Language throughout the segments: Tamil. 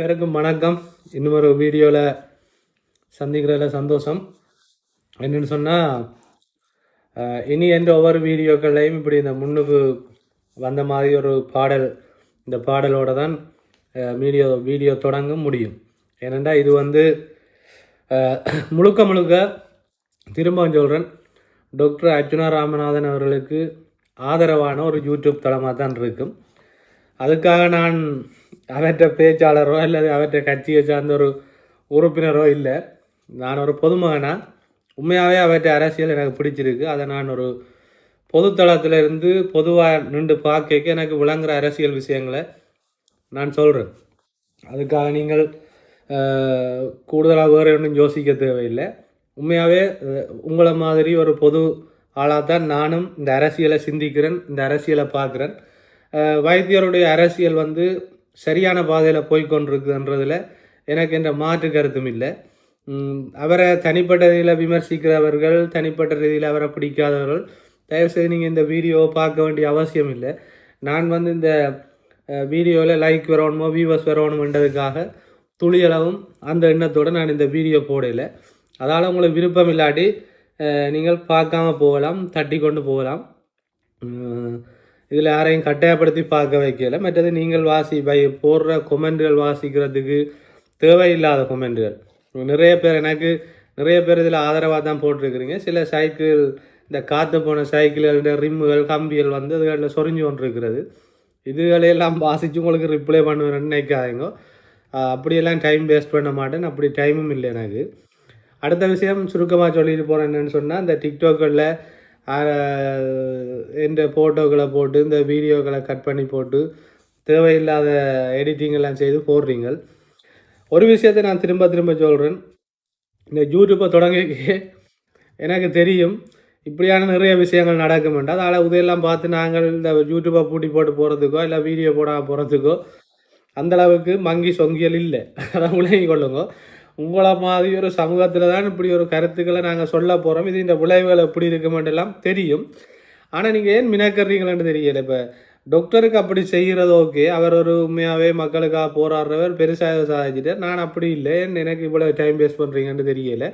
அனைவருக்கும் வணக்கம். இன்னும் ஒரு வீடியோவில் சந்திக்கிறதுல சந்தோஷம். என்னென்னு சொன்னால், இனி என்ற ஒவ்வொரு வீடியோக்களையும் இப்படி இந்த முன்னுக்கு வந்த மாதிரி ஒரு பாடல், இந்த பாடலோடு தான் வீடியோ தொடங்க முடியும். ஏனெண்டா இது முழுக்க முழுக்க திரும்ப சொல்கிறேன், டாக்டர் அர்ச்சுனா ராமநாதன் அவர்களுக்கு ஆதரவான ஒரு யூடியூப் தளமாக தான் இருக்கும். அதுக்காக நான் அவற்றை பேச்சாளரோ அல்லது அவற்றை கட்சியை சார்ந்த ஒரு உறுப்பினரோ இல்லை. நான் ஒரு பொதுமகனா உண்மையாகவே அவற்றை அரசியல் எனக்கு பிடிச்சிருக்கு. அதை நான் ஒரு பொதுத்தளத்தில் இருந்து பொதுவாக நின்று பார்க்க எனக்கு விளங்குற அரசியல் விஷயங்களை நான் சொல்கிறேன். அதுக்காக நீங்கள் கூடுதலாக வேறு ஒன்றும் யோசிக்க தேவையில்லை. உண்மையாகவே உங்களை மாதிரி ஒரு பொது ஆளாக தான் நானும் இந்த அரசியலை சிந்திக்கிறேன், இந்த அரசியலை பார்க்குறேன். வைத்தியருடைய அரசியல் சரியான பாதையில் போய்கொண்டிருக்குன்றதில் எனக்கு என்ற மாற்று கருத்தும் இல்லை. அவரை தனிப்பட்ட ரீதியில் விமர்சிக்கிறவர்கள், தனிப்பட்ட ரீதியில் அவரை பிடிக்காதவர்கள், தயவுசெய்து நீங்கள் இந்த வீடியோவை பார்க்க வேண்டிய அவசியம் இல்லை. நான் இந்த வீடியோவில் லைக் வரணுமோ வியூவர்ஸ் வரணுமென்றதுக்காக துளியளவும் அந்த எண்ணத்தோடு நான் இந்த வீடியோ போடலை. அதால் உங்களுக்கு விருப்பம் இல்லாட்டி நீங்கள் பார்க்காம போகலாம், தட்டி கொண்டு போகலாம். இதில் யாரையும் கட்டாயப்படுத்தி பார்க்க வைக்கல. மற்றது நீங்கள் போடுற கொமெண்ட்கள் வாசிக்கிறதுக்கு தேவையில்லாத கொமெண்ட்கள் நிறைய பேர் இதில் ஆதரவாக தான் போட்டிருக்கிறீங்க. சில சைக்கிள், இந்த காற்று போன சைக்கிள்கள், ரிம்முகள், கம்பிகள் அதுகளில் சொரிஞ்சு கொண்டு இருக்கிறது. இதுகளையெல்லாம் வாசித்து உங்களுக்கு ரிப்ளை பண்ணுவேன்னு நினைக்காதீங்க. அப்படியெல்லாம் டைம் வேஸ்ட் பண்ண மாட்டேன், அப்படி டைமும் இல்லை எனக்கு. அடுத்த விஷயம் சுருக்கமாக சொல்லிட்டு போகிறேன். என்னென்னு சொன்னால், இந்த டிக்டாக்களில் இந்த ஃபோட்டோக்களை போட்டு இந்த வீடியோக்களை கட் பண்ணி போட்டு தேவையில்லாத எடிட்டிங்கெல்லாம் செய்து போடுறீங்க. ஒரு விஷயத்தை நான் திரும்ப சொல்கிறேன். இந்த யூடியூப்பை தொடங்கி எனக்கு தெரியும் இப்படியான நிறைய விஷயங்கள் நடக்குமெண்டா. அதனால் உதையெல்லாம் பார்த்து நாங்கள் இந்த யூடியூப்பை பூட்டி போட்டு போகிறதுக்கோ இல்லை வீடியோ போடாமல் போகிறதுக்கோ அந்தளவுக்கு மங்கி சொங்கியல் இல்லை. அதான் விளங்கி கொள்ளுங்க. உங்களை மாதிரி ஒரு சமூகத்தில் தான் இப்படி ஒரு கருத்துக்களை நாங்கள் சொல்ல போகிறோம். இது இந்த விளைவுகள் எப்படி இருக்குமென்றெல்லாம் தெரியும். ஆனால் நீங்கள் ஏன் மினக்கறீங்களேன்னு தெரியலை. இப்போ டாக்டருக்கு அப்படி செய்கிறது ஓகே, அவர் ஒரு உண்மையாகவே மக்களுக்காக போராடுறவர், பெருசாக சாதிச்சிட்டார். நான் அப்படி இல்லை, எனக்கு இவ்வளோ டைம் வேஸ்ட் பண்ணுறீங்கன்னு தெரியலை.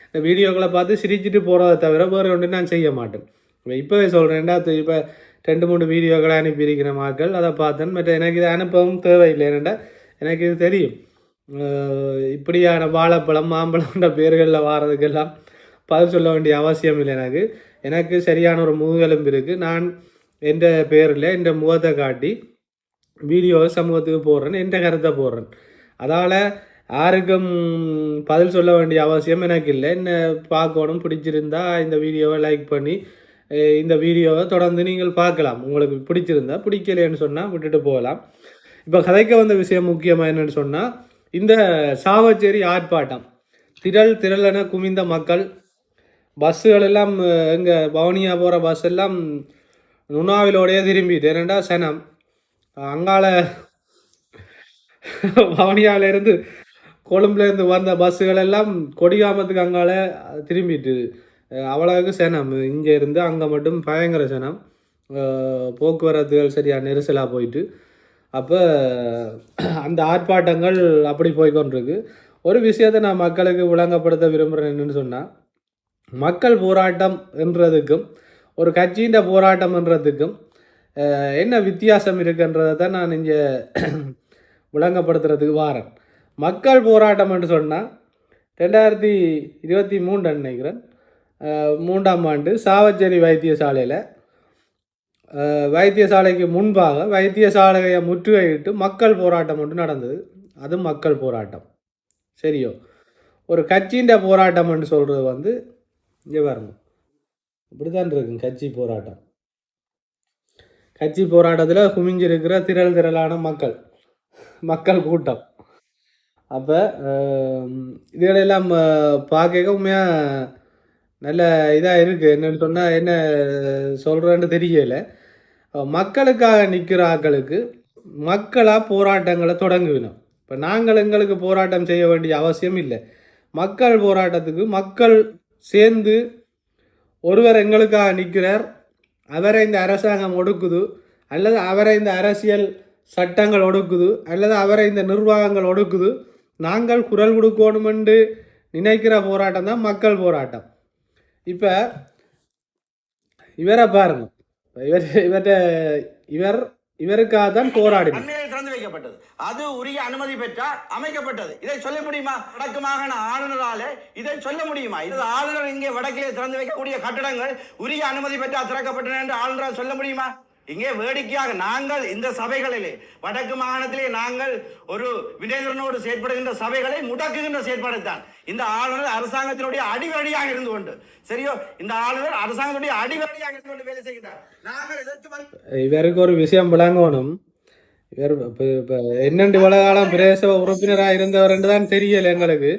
இந்த வீடியோக்களை பார்த்து சிரிச்சுட்டு போகிறத தவிர வேறு ஒன்று நான் செய்ய மாட்டேன். இப்போவே சொல்கிறேன், இப்போ 2-3 வீடியோக்களை அனுப்பியிருக்கிற மக்கள் அதை பார்த்தேன். மற்ற எனக்கு இதை அனுப்பவும் தேவையில்லை. ஏனெண்டா எனக்கு இது தெரியும். இப்படியான வாழைப்பழம், மாம்பழம்ன்ற பேர்களில் வாரதுக்கெல்லாம் பதில் சொல்ல வேண்டிய அவசியம் இல்லை. எனக்கு சரியான ஒரு முதுகெலும்பு இருக்குது. நான் எந்த பேரில் எந்த முகத்தை காட்டி வீடியோவை சமூகத்துக்கு போடுறேன், எந்த கருத்தை போடுறேன். அதால் யாருக்கும் பதில் சொல்ல வேண்டிய அவசியம் எனக்கு இல்லை. என்ன பார்க்கணும், பிடிச்சிருந்தா இந்த வீடியோவை லைக் பண்ணி இந்த வீடியோவை தொடர்ந்து நீங்கள் பார்க்கலாம். உங்களுக்கு பிடிச்சிருந்தா, பிடிக்கலைன்னு சொன்னால் விட்டுட்டு போகலாம். இப்போ கதைக்க வந்த விஷயம் முக்கியமாக என்னென்னு சொன்னால், இந்த சாவச்சேரி ஆர்ப்பாட்டம், திரளென குமிந்த மக்கள், பஸ்ஸுகள் எல்லாம் எங்கே வவுனியா போகிற பஸ் எல்லாம் நுணாவிலோடையே திரும்பிட்டு. ஏனெண்டா சனம் அங்கால வவுனியாவிலேருந்து கொழும்புலேருந்து வந்த பஸ்ஸுகள் எல்லாம் கொடிகாமத்துக்கு அங்கால திரும்பிட்டு. அவ்வளவுக்கு சனம். இங்கே இருந்து அங்கே மட்டும் பயங்கர சனம். போக்குவரத்துகள் சரியாக நெரிசலாக போயிட்டு. அப்போ அந்த ஆர்ப்பாட்டங்கள் அப்படி போய்கொண்டிருக்கு. ஒரு விஷயத்தை நான் மக்களுக்கு விளங்கப்படுத்த விரும்புகிறேன். என்னென்னு சொன்னால், மக்கள் போராட்டம் என்றதுக்கும் ஒரு கட்சியின் போராட்டம் என்றதுக்கும் என்ன வித்தியாசம் இருக்குன்றதை தான் நான் இங்கே விளங்கப்படுத்துறதுக்கு வாரேன். மக்கள் போராட்டம் என்று சொன்னால் 2023 நினைக்கிறேன், 3ஆம் ஆண்டு சாவச்சேரி வைத்தியசாலைக்கு முன்பாக வைத்தியசாலையை முற்றுகையிட்டு மக்கள் போராட்டம் ஒன்று நடந்தது. அது மக்கள் போராட்டம் சரியோ. ஒரு கட்சியின் போராட்டம் என்று சொல்கிறது இங்கே வரணும். இப்படி தான் இருக்குங்க கட்சி போராட்டத்தில் குமிஞ்சிருக்கிற திரளான மக்கள் கூட்டம். அப்போ இதுகளெல்லாம் பார்க்க உண்மையாக நல்ல இதாக இருக்குது. என்னென்னு சொன்னால், என்ன சொல்கிறேன்னு தெரியலை. மக்களுக்காக நிற்கிற ஆக்களுக்கு மக்களாக போராட்டங்களை தொடங்குவினோம். இப்போ நாங்கள் எங்களுக்கு போராட்டம் செய்ய வேண்டிய அவசியம் இல்லை. மக்கள் போராட்டத்துக்கு மக்கள் சேர்ந்து ஒருவர் எங்களுக்காக நிற்கிறார், அவரை இந்த அரசாங்கம் ஒடுக்குது அல்லது அவரை இந்த அரசியல் சட்டங்கள் ஒடுக்குது அல்லது அவரை இந்த நிர்வாகங்கள் ஒடுக்குது. நாங்கள் குரல் கொடுக்கணும் என்று நினைக்கிற போராட்டம் தான் மக்கள் போராட்டம். இப்போ இவரை பாருங்க, இவருக்காக தான் போராடி திறந்து வைக்கப்பட்டது. அது உரிய அனுமதி பெற்றால் அமைக்கப்பட்டது. இதை சொல்ல முடியுமா? வடக்கு மாகாண ஆளுநரால இதை சொல்ல முடியுமா? இது ஆளுநர் இங்கே வடக்கிலே திறந்து வைக்கக்கூடிய கட்டடங்கள் உரிய அனுமதி பெற்றால் திறக்கப்பட்டன என்று ஆளுநரால் சொல்ல முடியுமா? இங்கே வேடிக்கையாக நாங்கள் இந்த சபைகளிலே வடக்கு மாகாணத்திலே நாங்கள் ஒரு வினேந்திரனோடு செயற்படுகின்ற சபைகளை முடக்குகின்ற செயற்பாடுத்தான் இந்த ஆளுநர் அரசாங்கத்தினுடைய அடிவடியாக இருந்து கொண்டு, சரியோ, இந்த ஆளுநர் அரசாங்கத்துடைய அடிவடியாக இருந்து கொண்டு வேலை செய்கிறார். நாங்கள் இவருக்கு ஒரு விஷயம் விளங்கணும். இவர் என்னென்று வளகாலம் பிரதேச உறுப்பினராக இருந்தவர் என்று தான் தெரியல எங்களுக்கு.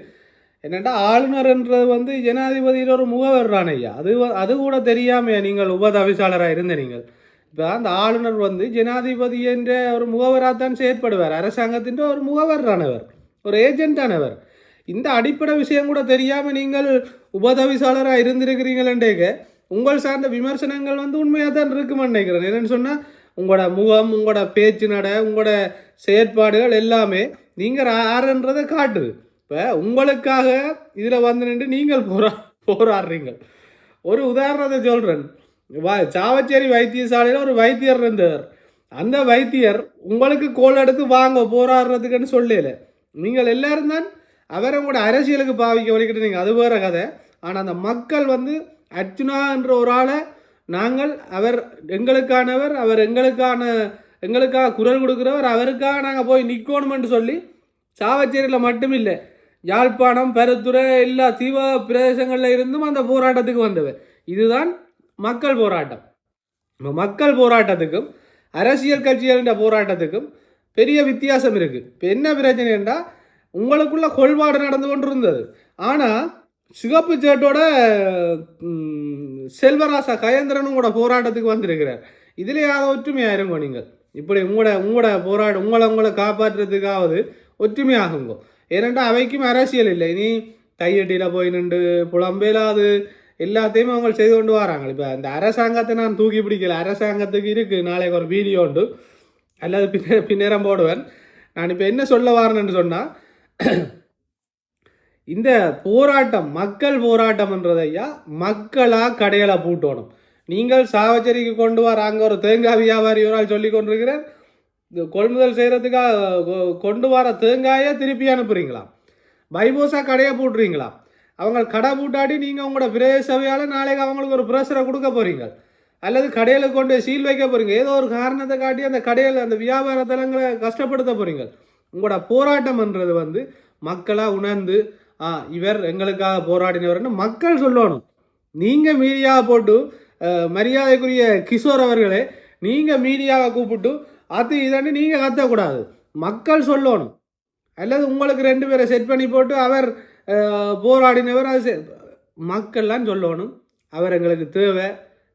என்னென்னா ஆளுநர்ன்றது ஜனாதிபதியில் ஒரு முகவர் ஐயா. அது கூட தெரியாமையா நீங்கள் உபதவிசாளராக இருந்த நீங்கள். இப்போ அந்த ஆளுநர் ஜனாதிபதி என்ற ஒரு முகவராக தான் செயற்படுவார். அரசாங்கத்தின் ஒரு முகவரானவர், ஒரு ஏஜென்டானவர். இந்த அடிப்படை விஷயம் கூட தெரியாமல் நீங்கள் உபதவிசாளராக இருந்திருக்கிறீங்களேக்க உங்கள் சார்ந்த விமர்சனங்கள் உண்மையாக தான் இருக்குமென்னு நினைக்கிறேன். என்னென்னு சொன்னால் உங்களோட முகம், உங்களோட பேச்சு நடை, உங்களோட செயற்பாடுகள் எல்லாமே நீங்கள் ஆறுன்றதை காட்டுது. இப்போ உங்களுக்காக இதில் நின்று நீங்கள் போராடுறீங்க. ஒரு உதாரணத்தை சொல்கிறேன். சாவச்சேரி வைத்தியசாலையில் ஒரு வைத்தியர் இருந்தார். அந்த வைத்தியர் உங்களுக்கு கோல் எடுத்து வாங்க போராடுறதுக்குன்னு சொல்லல. நீங்கள் எல்லாரும் தான் அவரை கூட அரசியலுக்கு பாவிக்க வலிக்கிட்டு அது வேற கதை. ஆனால் அந்த மக்கள் அர்ச்சுனா என்ற ஒரு ஆளை நாங்கள் அவர் எங்களுக்கானவர், அவர் எங்களுக்காக குரல் கொடுக்குறவர், அவருக்காக நாங்கள் போய் நிற்கணுமென்று சொல்லி சாவச்சேரியில் மட்டும் இல்லை, யாழ்ப்பாணம், பெருத்துறை எல்லா தீவ பிரதேசங்களில் இருந்தும் அந்த போராட்டத்துக்கு வந்தவர். இதுதான் மக்கள் போராட்டம். மக்கள் போராட்டத்துக்கும் அரசியல் கட்சிகளின் போராட்டத்துக்கும் பெரிய வித்தியாசம் இருக்குது. இப்போ என்ன பிரச்சனை என்றால் உங்களுக்குள்ள கொள்பாடு நடந்து கொண்டு இருந்தது. ஆனால் சிகப்பு சேட்டோட செல்வராசா கயந்திரனும் கூட போராட்டத்துக்கு வந்திருக்கிறார். இதிலேயாவது ஒற்றுமையாக இருங்கோ. நீங்கள் இப்படி உங்களை காப்பாற்றுறதுக்காவது ஒற்றுமையாகுங்கோ. ஏனென்றால் அவைக்கும் அரசியல் இல்லை. இனி கையெட்டியில் போய் நின்று புலம்பேலாது எல்லாத்தையுமே அவங்க செய்து கொண்டு வராங்க. இப்போ அந்த அரசாங்கத்தை நான் தூக்கி பிடிக்கல. அரசாங்கத்துக்கு இருக்குது நாளைக்கு ஒரு வீடியோ உண்டு, அல்லது பின்னேரம் போடுவேன். நான் இப்போ என்ன சொல்ல வரேன்னு சொன்னால், இந்த போராட்டம் மக்கள் போராட்டம்ன்றதையா மக்களாக கடைகளை பூட்டணும். நீங்கள் சாவச்சேரிக்கு கொண்டு வர அங்கே ஒரு தேங்காய் வியாபாரி ஒரு ஆள் சொல்லி கொண்டிருக்கிறேன், கொள்முதல் செய்கிறதுக்காக கொண்டு வர தேங்காயை திருப்பி அனுப்புறீங்களா? பைபோஸாக கடையை பூட்டுறீங்களா? அவங்க கடை பூட்டாடி நீங்கள் உங்களோட பிரதேச சபையால் நாளைக்கு அவங்களுக்கு ஒரு ப்ரெஷரை கொடுக்க போகிறீங்க, அல்லது கடையில் கொண்டு சீல் வைக்க போகிறீங்க. ஏதோ ஒரு காரணத்தை காட்டி அந்த கடையில் அந்த வியாபார தலங்களை கஷ்டப்படுத்த போகிறீங்க. உங்களோட போராட்டம்ன்றது மக்களாக உணர்ந்து இவர் எங்களுக்காக போராடினவர்னு மக்கள் சொல்லணும். நீங்கள் மீடியாவை போட்டு மரியாதைக்குரிய கிஷோர் அவர்களே, நீங்கள் மீடியாவை கூப்பிட்டு அது இதன்னு நீங்கள் கத்தக்கூடாது. மக்கள் சொல்லணும். அல்லது உங்களுக்கு 2 பேரை செட் பண்ணி போட்டு அவர் போராடினவர் அது மக்கள்லாம் சொல்லணும். அவர் எங்களுக்கு தேவை,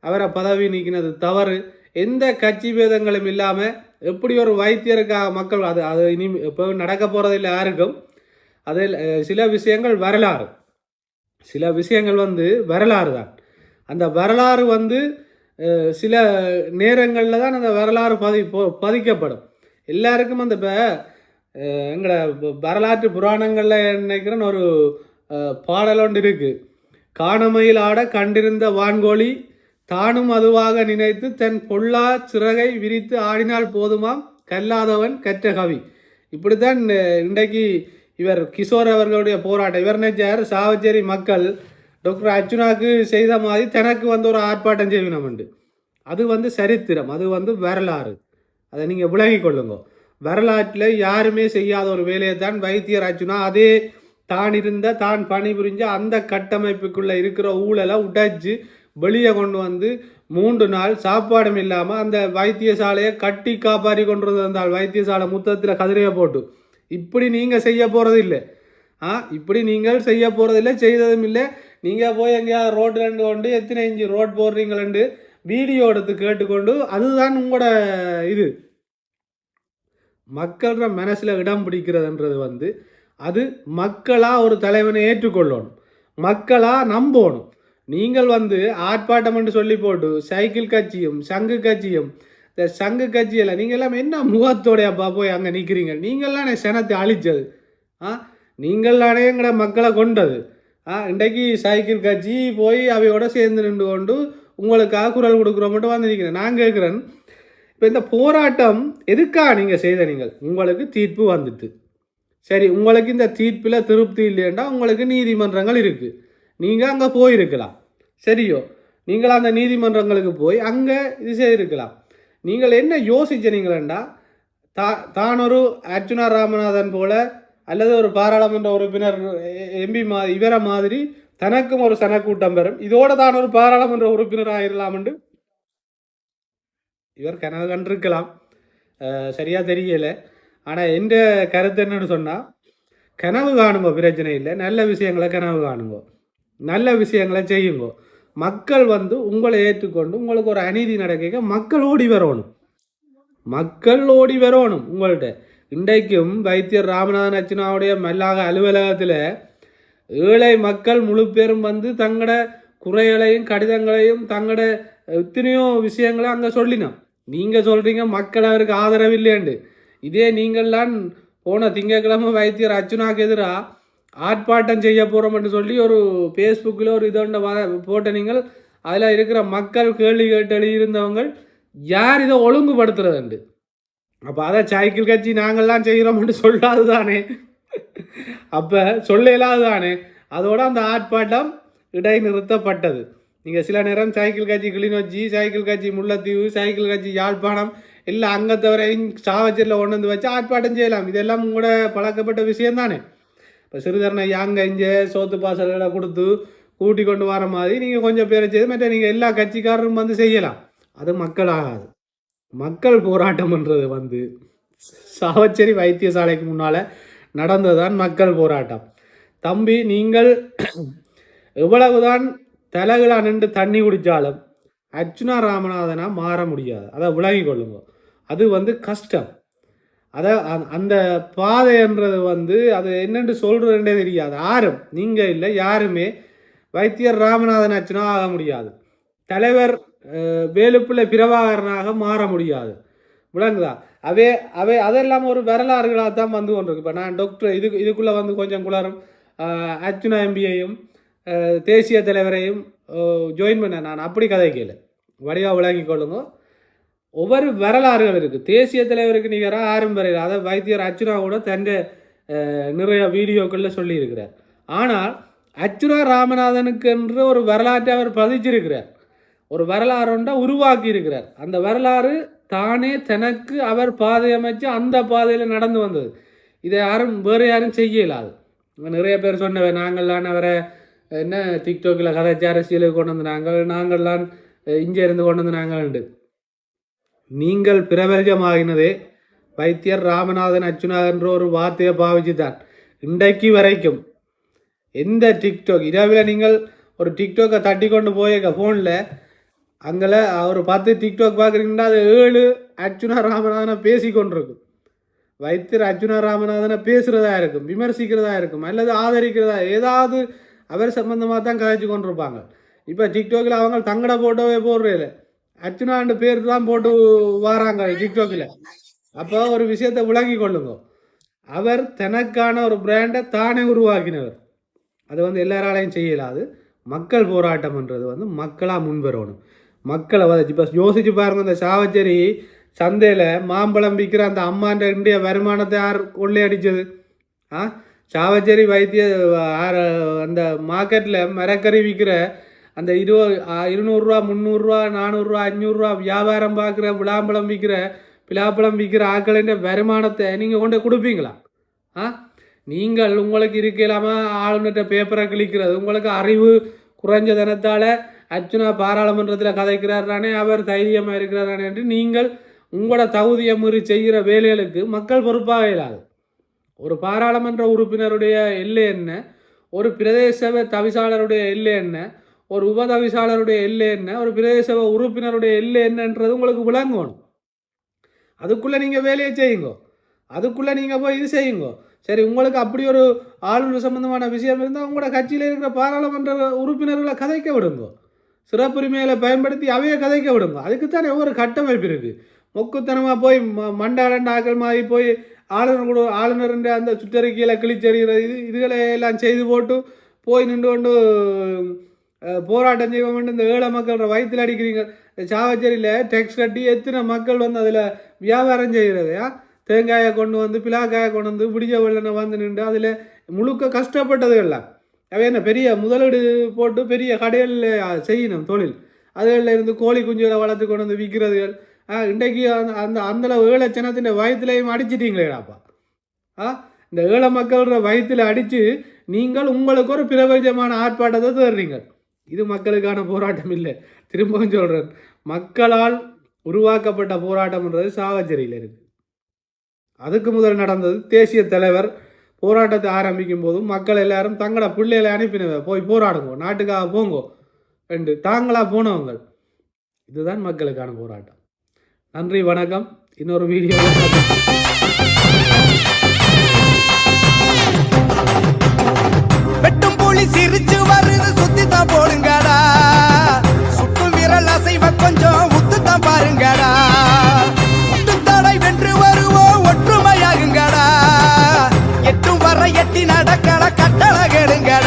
அவரை பதவி நீக்கினது தவறு, எந்த கட்சி பேதங்களும் இல்லாமல் எப்படி ஒரு வைத்தியருக்காக மக்கள் அது இனி இப்போ நடக்க போகிறதில்லை யாருக்கும். அதில் சில விஷயங்கள் வரலாறு, சில விஷயங்கள் வரலாறு தான். அந்த வரலாறு சில நேரங்களில் தான் அந்த வரலாறு பதிக்கப்படும். எல்லாருக்கும் அந்த இப்போ எங்களோட வரலாற்று புராணங்களில் நினைக்கிறேன் ஒரு பாடல் ஒன்று இருக்குது. காணமையில் ஆட கண்டிருந்த வான்கோழி தானும் அதுவாக நினைத்து தன் பொல்லா சிறகை விரித்து ஆடினால் போதுமாம் கல்லாதவன் கற்ற கவி. இப்படித்தான் இன்றைக்கு இவர் கிஷோர் அவர்களுடைய போராட்டம். இவர் நினைச்சார் சாவச்சேரி மக்கள் டாக்டர் அர்ச்சுனாக்கு செய்த மாதிரி தனக்கு ஒரு ஆர்ப்பாட்டம் செய்யணும் உண்டு. அது சரித்திரம், அது வரலாறு. அதை நீங்கள் விலகி கொள்ளுங்க. வரலாற்றில் யாருமே செய்யாத ஒரு வேலையை தான் வைத்தியர் அர்ச்சுனா அதே தான் பணிபுரிஞ்ச அந்த கட்டமைப்புக்குள்ளே இருக்கிற ஊழலை உடைச்சு வெளியே கொண்டு 3 நாள் சாப்பாடும் இல்லாமல் அந்த வைத்தியசாலையை கட்டி காப்பாற்றி கொண்டு வந்தால் வைத்தியசாலை முத்தத்தில் கதிரையை போட்டு. இப்படி நீங்கள் செய்ய போகிறது இல்லை. இப்படி நீங்கள் செய்ய போகிறதில்லை, செய்ததும் இல்லை. நீங்கள் போய் எங்கேயாவது ரோட்டில் கொண்டு எத்தனை இன்ச்சு ரோட் போடுறீங்களேன்னு வீடியோ எடுத்து கேட்டுக்கொண்டு அதுதான் உங்களோட இது. மக்களோட மனசில் இடம் பிடிக்கிறதுன்றது அது மக்களாக ஒரு தலைவனை ஏற்றுக்கொள்ளணும், மக்களாக நம்பணும். நீங்கள் ஆர்ப்பாட்டம் என்று சொல்லி போட்டு சைக்கிள் கட்சியும் சங்கு கட்சியும் இந்த சங்கு கட்சியில் நீங்கள் எல்லாம் என்ன முகத்தோடையாப்பா போய் அங்கே நிற்கிறீங்க? நீங்கள்லாம் சனத்தை அழிச்சது. நீங்களானே எங்கட மக்களை கொண்டது. இன்றைக்கு சைக்கிள் கட்சி போய் அவையோட சேர்ந்து நின்று கொண்டு உங்களுக்காக குரல் கொடுக்குற மட்டும் வந்து நிற்கிறேன். நான் கேட்குறேன், இப்போ இந்த போராட்டம் எதுக்காக நீங்கள் செய்த? நீங்கள் உங்களுக்கு தீர்ப்பு வந்துட்டு சரி, உங்களுக்கு இந்த தீர்ப்பில் திருப்தி இல்லையண்டா உங்களுக்கு நீதிமன்றங்கள் இருக்குது, நீங்கள் அங்கே போயிருக்கலாம். சரியோ, நீங்கள் அந்த நீதிமன்றங்களுக்கு போய் அங்கே இது செய்திருக்கலாம். நீங்கள் என்ன யோசிச்சீங்களா? தான் ஒரு அர்ச்சுனா ராமநாதன் போல அல்லது ஒரு பாராளுமன்ற உறுப்பினர் எம்பி இவரை மாதிரி தனக்கும் ஒரு சனக்கூட்டம் பெறும், இதோட தான் ஒரு பாராளுமன்ற உறுப்பினர் ஆகிடலாம்னு இவர் கனவு கண்டிருக்கலாம். சரியாக தெரியலை. ஆனால் எந்த கருத்து என்னன்னு சொன்னால், கனவு காணுங்கோ, பிரச்சனை இல்லை. நல்ல விஷயங்களை கனவு காணுங்கோ, நல்ல விஷயங்களை செய்யுங்கோ. மக்கள் வந்து உங்களை ஏற்றுக்கொண்டு உங்களுக்கு ஒரு அநீதி நடக்க மக்கள் ஓடி வரணும், மக்கள் ஓடி வரணும் உங்கள்கிட்ட. இன்றைக்கும் வைத்தியர் ராமநாதன் அர்ச்சுனாவுடைய மல்லாக அலுவலகத்தில் ஏழை மக்கள் முழு பேரும் வந்து தங்களோட குறைகளையும் கடிதங்களையும் தங்களோட எத்தனையோ விஷயங்களை அங்கே சொல்லினோம். நீங்கள் சொல்கிறீங்க மக்கள் அவருக்கு ஆதரவு இல்லையாண்டு. இதே நீங்கள்லாம் போன திங்கட்கிழமை வைத்தியர் அர்ச்சுனாக்கு எதிராக ஆர்ப்பாட்டம் செய்ய போகிறோம்னு சொல்லி ஒரு ஃபேஸ்புக்கில் ஒரு இதோண்ட போட்ட நீங்கள் அதில் இருக்கிற மக்கள் கேள்வி கேட்டு எழுதியிருந்தவங்க யார் இதை ஒழுங்குபடுத்துறதுண்டு? அப்போ அதை சைக்கிள் கட்சி நாங்கள்லாம் செய்கிறோம்னு சொல்லாது தானே, அப்போ சொல்லலாது தானே. அதோட அந்த ஆர்ப்பாட்டம் இடைநிறுத்தப்பட்டது. நீங்கள் சில நேரம் சைக்கிள் கட்சி கிளிநொச்சி, சைக்கிள் கட்சி முல்லைத்தீவு, சைக்கிள் கட்சி யாழ்ப்பாணம் இல்லை அங்கே தவிர சாவச்சேரியில் கொண்டு வந்து வச்சு ஆர்ப்பாட்டம் செய்யலாம். இதெல்லாம் உங்களோட பழக்கப்பட்ட விஷயம் தானே. இப்போ சிறுதரனை யாங்க இங்கே சோத்து பாசல்களை கொடுத்து கூட்டி கொண்டு வர மாதிரி நீங்கள் கொஞ்சம் பேரை செய்து மற்ற நீங்கள் எல்லா கட்சிக்காரரும் வந்து செய்யலாம். அது மக்கள் ஆகாது. மக்கள் போராட்டம்ன்றது வந்து சாவச்சேரி வைத்தியசாலைக்கு முன்னால் நடந்ததுதான் மக்கள் போராட்டம். தம்பி, நீங்கள் எவ்வளவுதான் தலைகளா நின்று தண்ணி குடித்தாலும் அர்ச்சுனா ராமநாதனா மாற முடியாது. அதை விளங்கி கொள்ளுங்க. அது வந்து கஷ்டம். அதை அந்த பாதைன்றது வந்து அது என்னென்று சொல்கிறதுன்றே தெரியாது. யாரும் நீங்கள் இல்லை, யாருமே வைத்தியர் ராமநாதன் அர்ச்சுனா ஆக முடியாது. தலைவர் வேலுப்பிள்ளை பிரபாகரனாக மாற முடியாது. விளங்குதா? அதெல்லாம் ஒரு வரலாறுகளாக தான் வந்து கொண்டிருக்கு. இப்போ நான் டாக்டர் இதுக்குள்ளே வந்து கொஞ்சம் குளரும் அர்ச்சுனா எம்பியையும் தேசிய தலைவரையும் ஜாயின் பண்ண நான் அப்படி கதை கேளு வடிவாக விளங்கி கொள்ளுங்க. ஒவ்வொரு வரலாறுகள் இருக்குது. தேசிய தலைவருக்கு நிகராக ஆரம்ப வரையில் அதை வைத்தியர் அர்ச்சுனா கூட தன் நிறைய வீடியோக்களில் சொல்லியிருக்கிறார். ஆனால் அர்ச்சுனா ராமநாதனுக்கு என்று ஒரு வரலாற்றை அவர் பதிச்சிருக்கிறார், ஒரு வரலாறு ஒன்றை உருவாக்கி இருக்கிறார். அந்த வரலாறு தானே தனக்கு அவர் பாதை அமைச்சு அந்த பாதையில் நடந்து வந்தது. இதை யாரும் வேறு யாரும் செய்ய இயலாது. நிறைய பேர் சொன்னவர் நாங்கள்லாம் அவரை என்ன டிக்டாக்கில் கதைச்சி அரசியலுக்கு கொண்டு வந்து நாங்கள்லாம் இங்கே இருந்து கொண்டு வந்து நாங்கள். நீங்கள் பிரபலமாகினதே வைத்தியர் ராமநாதன் அர்ச்சுனா என்ற ஒரு வார்த்தையை பாவிச்சு தான். இன்றைக்கு வரைக்கும் எந்த டிக்டாக் இரவில் நீங்கள் ஒரு டிக்டாக்கை தட்டி கொண்டு போயிருக்க ஃபோனில் அங்கே ஒரு 10 டிக்டாக் பார்க்குறீங்கன்னா அது 7 அர்ச்சுனா ராமநாதனை பேசி கொண்டிருக்கும். வைத்தியர் அர்ச்சுனா ராமநாதனை பேசுகிறதா இருக்கும், விமர்சிக்கிறதா இருக்கும், அல்லது ஆதரிக்கிறதா ஏதாவது அவர் சம்பந்தமாக தான் கதைச்சு கொண்டிருப்பாங்க. இப்போ டிக்டாக்கில் அவங்க தங்கட போட்டோவே போடுறதில்ல, அர்ச்சுனாண்டு பேர் தான் போட்டு வராங்க டிக்டாக்கில். அப்போ ஒரு விஷயத்தை விளங்கி கொள்ளுங்க. அவர் தனக்கான ஒரு பிராண்டை தானே உருவாக்கினவர். அது வந்து எல்லாராலையும் செய்யலாது. மக்கள் போராட்டம்ன்றது வந்து மக்களாக முன்வரணும். மக்களை வதச்சு இப்போ யோசிச்சு பாருங்க. இந்த சாவச்சேரி சந்தையில் மாம்பழம் விற்கிற அந்த அம்மாண்ட இந்திய வருமானத்தை யார் கொள்ளையடிச்சது? சாவச்சேரி வைத்திய அந்த மார்க்கெட்டில் மரக்கறி விற்கிற அந்த 200 300 400 500 வியாபாரம் பார்க்குற விளாம்பழம் விற்கிற பிலாப்பழம் விற்கிற ஆக்களின் வருமானத்தை நீங்கள் கொண்டு கொடுப்பீங்களா? நீங்கள் உங்களுக்கு இருக்கலாமா ஆளுநர்கிட்ட பேப்பரை கிழிக்கிறது? உங்களுக்கு அறிவு குறைஞ்ச தினத்தால் அர்ச்சுனா பாராளுமன்றத்தில் கதைக்கிறாரானே, அவர் தைரியமாக இருக்கிறாரானே என்று நீங்கள் உங்களோட தகுதியை மீறி செய்கிற வேலைகளுக்கு மக்கள் பொறுப்பாக இல்லாது. ஒரு பாராளுமன்ற உறுப்பினருடைய எல்லை என்ன, ஒரு பிரதேச தவிசாளருடைய எல்லை என்ன, ஒரு உபதவிசாளருடைய எல்லை என்ன, ஒரு பிரதேச உறுப்பினருடைய எல்லை என்னன்றது உங்களுக்கு விளங்கணும். அதுக்குள்ளே நீங்கள் வேலையை செய்யுங்க, அதுக்குள்ளே நீங்கள் போய் இது செய்யுங்க. சரி, உங்களுக்கு அப்படி ஒரு ஆளுநர் சம்பந்தமான விஷயம் இருந்தால் உங்களோட கட்சியில் இருக்கிற பாராளுமன்ற உறுப்பினர்களை கதைக்க விடுங்க, சிறப்புரிமைகளை பயன்படுத்தி அவையை கதைக்க விடுங்க. அதுக்குத்தானே ஒவ்வொரு கட்டமைப்பு இருக்குது. மொக்குத்தனமாக போய் மண்டாரண்ட ஆக்கள் மாதிரி போய் ஆளுநருன்ற அந்த சுற்றறிக்கையில் கிழிச்சறிகிறது இதுகளை எல்லாம் செய்து போட்டு போய் நின்று கொண்டு போராட்டம் செய்ய வேண்டும். இந்த ஏழை மக்களோட வயிற்றில் அடிக்கிறீங்க. சாவச்சேரியில் டேக்ஸ் கட்டி எத்தனை மக்கள் வந்து அதில் வியாபாரம் செய்கிறது. தேங்காயை கொண்டு வந்து பிளாக்காயை கொண்டு வந்து பிடிச்ச வெள்ளனை வந்து நின்று அதில் முழுக்க கஷ்டப்பட்டதுகள்லாம் அவை என்ன பெரிய முதலீடு போட்டு பெரிய கடைகளில் செய்யணும் தொழில். அதுகளில் இருந்து கோழி குஞ்சுகளை வளர்த்து கொண்டு வந்து விற்கிறதுகள். இன்றைக்கு அந்த ஏழை சின்னத்தின் வயிற்றுலையும் அடிச்சிட்டீங்களேடாப்பா. இந்த ஏழை மக்களோட வயிற்றில் அடித்து நீங்கள் உங்களுக்கு ஒரு பிரபஞ்சமான ஆர்ப்பாட்டத்தை தேடுறீங்க. இது மக்களுக்கான போராட்டம் இல்லை. திரும்பவும் சொல்கிறேன், மக்களால் உருவாக்கப்பட்ட போராட்டம்ன்றது சாவச்சேரியில் இருக்குது. அதுக்கு முதல் நடந்தது தேசிய தலைவர் போராட்டத்தை ஆரம்பிக்கும் போதும் மக்கள் எல்லாரும் தங்களோட பிள்ளைகளை அனுப்பினவ போய் போராடுங்க, நாட்டுக்காக போங்கோ என்று தாங்களாக போனவங்க. இதுதான் மக்களுக்கான போராட்டம். நன்றி, வணக்கம். இன்னொரு வீடியோ வெட்டும் புலி சிரிச்சு வருது சுத்தித்தான் போடுங்கடா, சுட்டும் விரல் அசைவ கொஞ்சம் உத்துத்தான் பாருங்கடா, முட்டுத்தடை வென்று வருவோம் ஒற்றுமையாகுங்கடா, எட்டும் வர எட்டி நடக்கட கட்டளை கேளுங்கடா.